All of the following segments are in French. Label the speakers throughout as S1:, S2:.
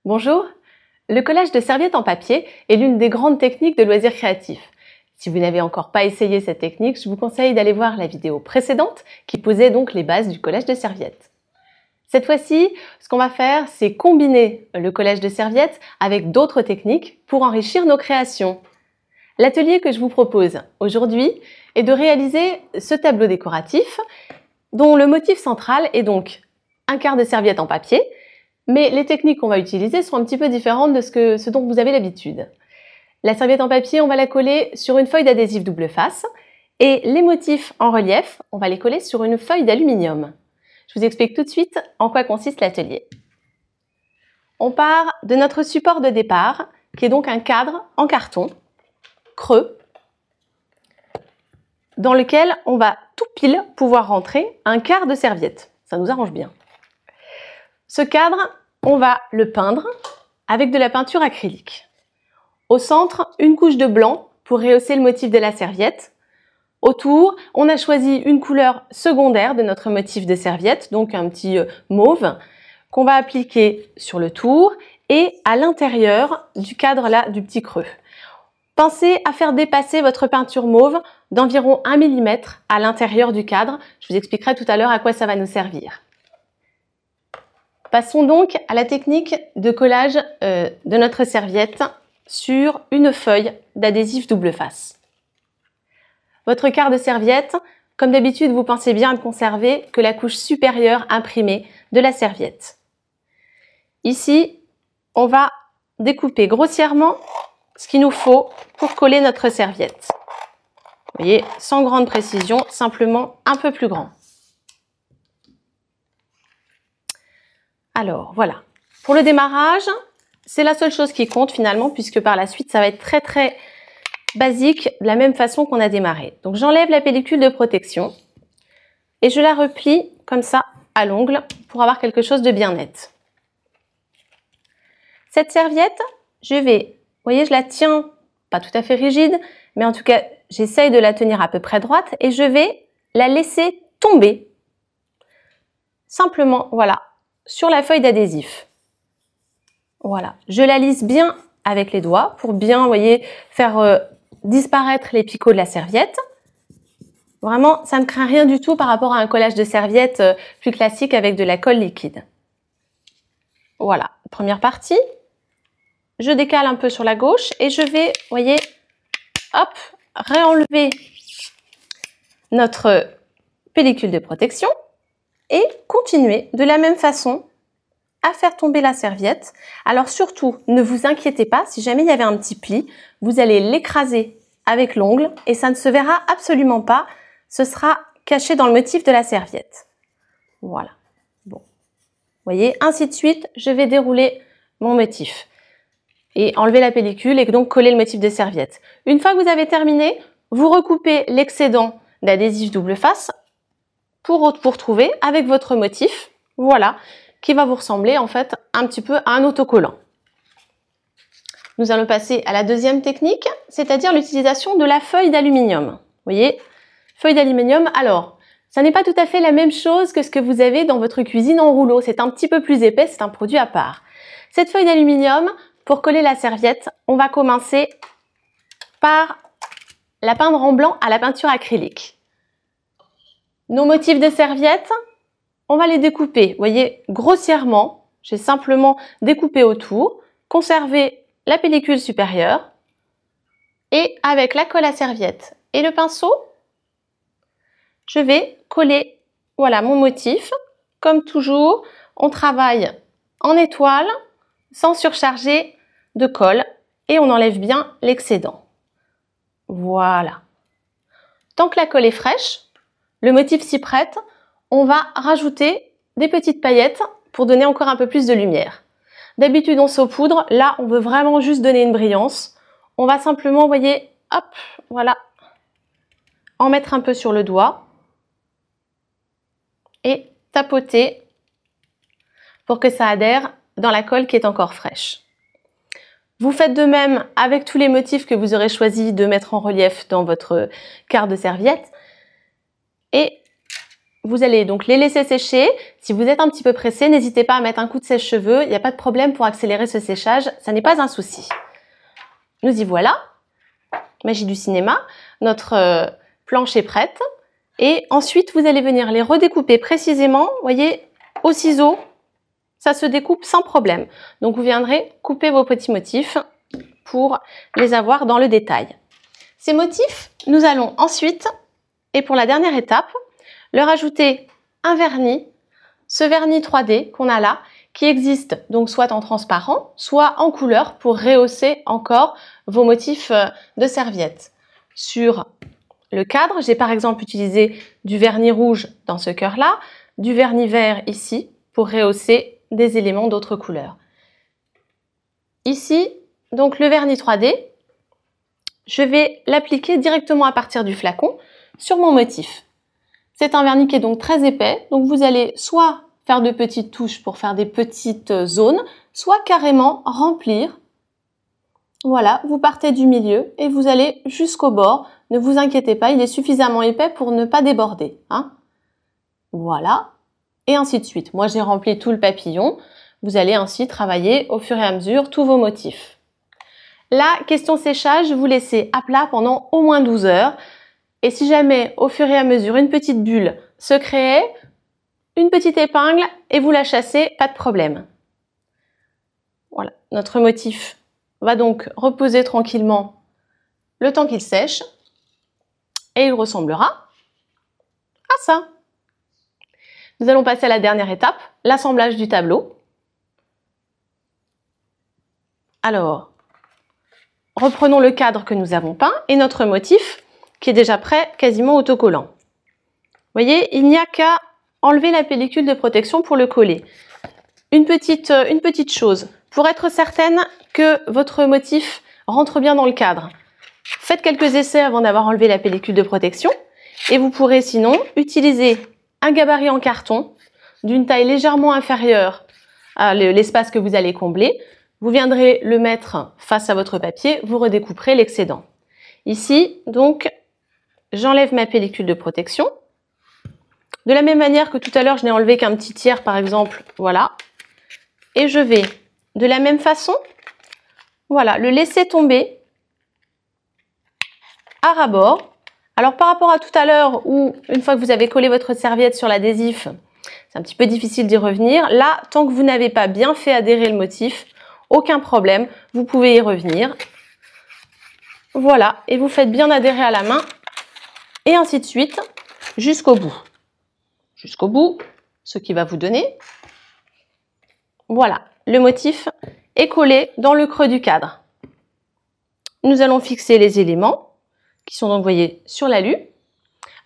S1: Bonjour, le collage de serviettes en papier est l'une des grandes techniques de loisirs créatifs. Si vous n'avez encore pas essayé cette technique, je vous conseille d'aller voir la vidéo précédente qui posait donc les bases du collage de serviettes. Cette fois-ci, ce qu'on va faire, c'est combiner le collage de serviettes avec d'autres techniques pour enrichir nos créations. L'atelier que je vous propose aujourd'hui est de réaliser ce tableau décoratif dont le motif central est donc un quart de serviette en papier, mais les techniques qu'on va utiliser sont un petit peu différentes de ce dont vous avez l'habitude. La serviette en papier, on va la coller sur une feuille d'adhésif double face et les motifs en relief, on va les coller sur une feuille d'aluminium. Je vous explique tout de suite en quoi consiste l'atelier. On part de notre support de départ, qui est donc un cadre en carton, creux, dans lequel on va tout pile pouvoir rentrer un quart de serviette. Ça nous arrange bien. Ce cadre, on va le peindre avec de la peinture acrylique. Au centre, une couche de blanc pour rehausser le motif de la serviette. Autour, on a choisi une couleur secondaire de notre motif de serviette, donc un petit mauve, qu'on va appliquer sur le tour et à l'intérieur du cadre là, du petit creux. Pensez à faire dépasser votre peinture mauve d'environ 1 mm à l'intérieur du cadre. Je vous expliquerai tout à l'heure à quoi ça va nous servir. Passons donc à la technique de collage de notre serviette sur une feuille d'adhésif double face. Votre quart de serviette, comme d'habitude, vous pensez bien ne conserver que la couche supérieure imprimée de la serviette. Ici, on va découper grossièrement ce qu'il nous faut pour coller notre serviette. Vous voyez, sans grande précision, simplement un peu plus grand. Alors, voilà. Pour le démarrage, c'est la seule chose qui compte finalement, puisque par la suite, ça va être très basique, de la même façon qu'on a démarré. Donc, j'enlève la pellicule de protection et je la replie comme ça à l'ongle pour avoir quelque chose de bien net. Cette serviette, vous voyez, je la tiens pas tout à fait rigide, mais en tout cas, j'essaye de la tenir à peu près droite et je vais la laisser tomber simplement, voilà, sur la feuille d'adhésif. Voilà, je la lisse bien avec les doigts pour bien, vous voyez, faire disparaître les picots de la serviette. Vraiment, ça ne craint rien du tout par rapport à un collage de serviette plus classique avec de la colle liquide. Voilà, première partie. Je décale un peu sur la gauche et je vais, vous voyez, hop, réenlever notre pellicule de protection et continuer de la même façon à faire tomber la serviette. Alors surtout, ne vous inquiétez pas, si jamais il y avait un petit pli, vous allez l'écraser avec l'ongle et ça ne se verra absolument pas, ce sera caché dans le motif de la serviette. Voilà, bon. Vous voyez, ainsi de suite, je vais dérouler mon motif et enlever la pellicule et donc coller le motif de serviette. Une fois que vous avez terminé, vous recoupez l'excédent d'adhésif double face pour retrouver avec votre motif, voilà, qui va vous ressembler en fait un petit peu à un autocollant. Nous allons passer à la deuxième technique, c'est-à-dire l'utilisation de la feuille d'aluminium. Vous voyez, feuille d'aluminium, alors, ça n'est pas tout à fait la même chose que ce que vous avez dans votre cuisine en rouleau, c'est un petit peu plus épais, c'est un produit à part. Cette feuille d'aluminium, pour coller la serviette, on va commencer par la peindre en blanc à la peinture acrylique. Nos motifs de serviette, on va les découper, vous voyez, grossièrement. J'ai simplement découpé autour, conservé la pellicule supérieure et avec la colle à serviette et le pinceau, je vais coller, voilà, mon motif. Comme toujours, on travaille en étoile sans surcharger de colle et on enlève bien l'excédent. Voilà. Tant que la colle est fraîche, le motif s'y prête, on va rajouter des petites paillettes pour donner encore un peu plus de lumière. D'habitude, on saupoudre. Là, on veut vraiment juste donner une brillance. On va simplement, vous voyez, hop, voilà, en mettre un peu sur le doigt et tapoter pour que ça adhère dans la colle qui est encore fraîche. Vous faites de même avec tous les motifs que vous aurez choisi de mettre en relief dans votre quart de serviette. Et vous allez donc les laisser sécher. Si vous êtes un petit peu pressé, n'hésitez pas à mettre un coup de sèche-cheveux. Il n'y a pas de problème pour accélérer ce séchage. Ça n'est pas un souci. Nous y voilà. Magie du cinéma. Notre planche est prête. Et ensuite, vous allez venir les redécouper précisément. Vous voyez, au ciseau, ça se découpe sans problème. Donc, vous viendrez couper vos petits motifs pour les avoir dans le détail. Ces motifs, nous allons ensuite, et pour la dernière étape, leur ajouter un vernis, ce vernis 3D qu'on a là, qui existe donc soit en transparent, soit en couleur pour rehausser encore vos motifs de serviettes. Sur le cadre, j'ai par exemple utilisé du vernis rouge dans ce cœur-là, du vernis vert ici pour rehausser des éléments d'autres couleurs. Ici, donc le vernis 3D, je vais l'appliquer directement à partir du flacon sur mon motif. C'est un vernis qui est donc très épais, donc vous allez soit faire de petites touches pour faire des petites zones, soit carrément remplir. Voilà, vous partez du milieu et vous allez jusqu'au bord. Ne vous inquiétez pas, il est suffisamment épais pour ne pas déborder. Hein. Voilà, et ainsi de suite. Moi, j'ai rempli tout le papillon. Vous allez ainsi travailler au fur et à mesure tous vos motifs. La question séchage, vous laissez à plat pendant au moins 12 heures. Et si jamais, au fur et à mesure, une petite bulle se créait, une petite épingle et vous la chassez, pas de problème. Voilà, notre motif va donc reposer tranquillement le temps qu'il sèche et il ressemblera à ça. Nous allons passer à la dernière étape, l'assemblage du tableau. Alors, reprenons le cadre que nous avons peint et notre motif qui est déjà prêt, quasiment autocollant. Vous voyez, il n'y a qu'à enlever la pellicule de protection pour le coller. Une petite chose, pour être certaine que votre motif rentre bien dans le cadre, faites quelques essais avant d'avoir enlevé la pellicule de protection et vous pourrez sinon utiliser un gabarit en carton d'une taille légèrement inférieure à l'espace que vous allez combler. Vous viendrez le mettre face à votre papier, vous redécouperez l'excédent. Ici, donc, j'enlève ma pellicule de protection. De la même manière que tout à l'heure, je n'ai enlevé qu'un petit tiers, par exemple, voilà. Et je vais, de la même façon, voilà, le laisser tomber à ras-bord. Alors, par rapport à tout à l'heure, où, une fois que vous avez collé votre serviette sur l'adhésif, c'est un petit peu difficile d'y revenir. Là, tant que vous n'avez pas bien fait adhérer le motif, aucun problème, vous pouvez y revenir. Voilà, et vous faites bien adhérer à la main. Et ainsi de suite, jusqu'au bout. Jusqu'au bout, ce qui va vous donner. Voilà, le motif est collé dans le creux du cadre. Nous allons fixer les éléments, qui sont donc, vous voyez, sur l'alu,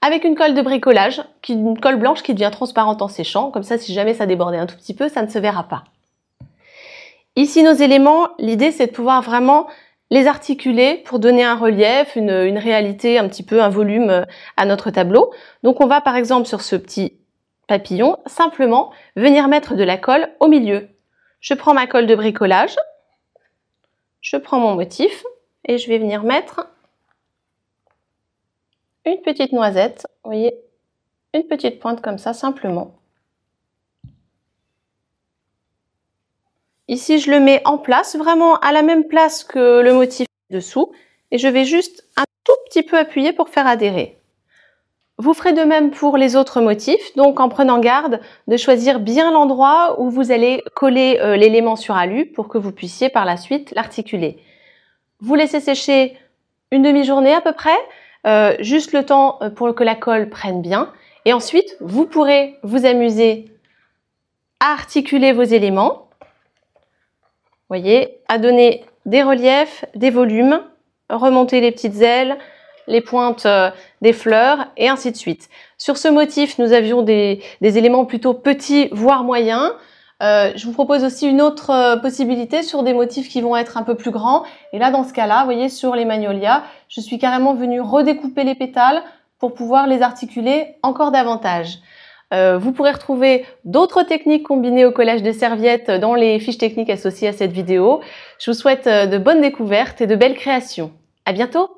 S1: avec une colle de bricolage, une colle blanche qui devient transparente en séchant. Comme ça, si jamais ça débordait un tout petit peu, ça ne se verra pas. Ici, nos éléments, l'idée, c'est de pouvoir vraiment les articuler pour donner un relief, une réalité, un petit peu un volume à notre tableau. Donc on va par exemple sur ce petit papillon, simplement venir mettre de la colle au milieu. Je prends ma colle de bricolage, je prends mon motif et je vais venir mettre une petite noisette, vous voyez, une petite pointe comme ça simplement. Ici, je le mets en place, vraiment à la même place que le motif dessous. Et je vais juste un tout petit peu appuyer pour faire adhérer. Vous ferez de même pour les autres motifs, donc en prenant garde de choisir bien l'endroit où vous allez coller l'élément sur alu pour que vous puissiez par la suite l'articuler. Vous laissez sécher une demi-journée à peu près, juste le temps pour que la colle prenne bien. Et ensuite, vous pourrez vous amuser à articuler vos éléments. Vous voyez, à donner des reliefs, des volumes, remonter les petites ailes, les pointes des fleurs et ainsi de suite. Sur ce motif, nous avions des éléments plutôt petits, voire moyens. Je vous propose aussi une autre possibilité sur des motifs qui vont être un peu plus grands. Et là, dans ce cas-là, vous voyez, sur les magnolias, je suis carrément venue redécouper les pétales pour pouvoir les articuler encore davantage. Vous pourrez retrouver d'autres techniques combinées au collage de serviettes dans les fiches techniques associées à cette vidéo. Je vous souhaite de bonnes découvertes et de belles créations. À bientôt!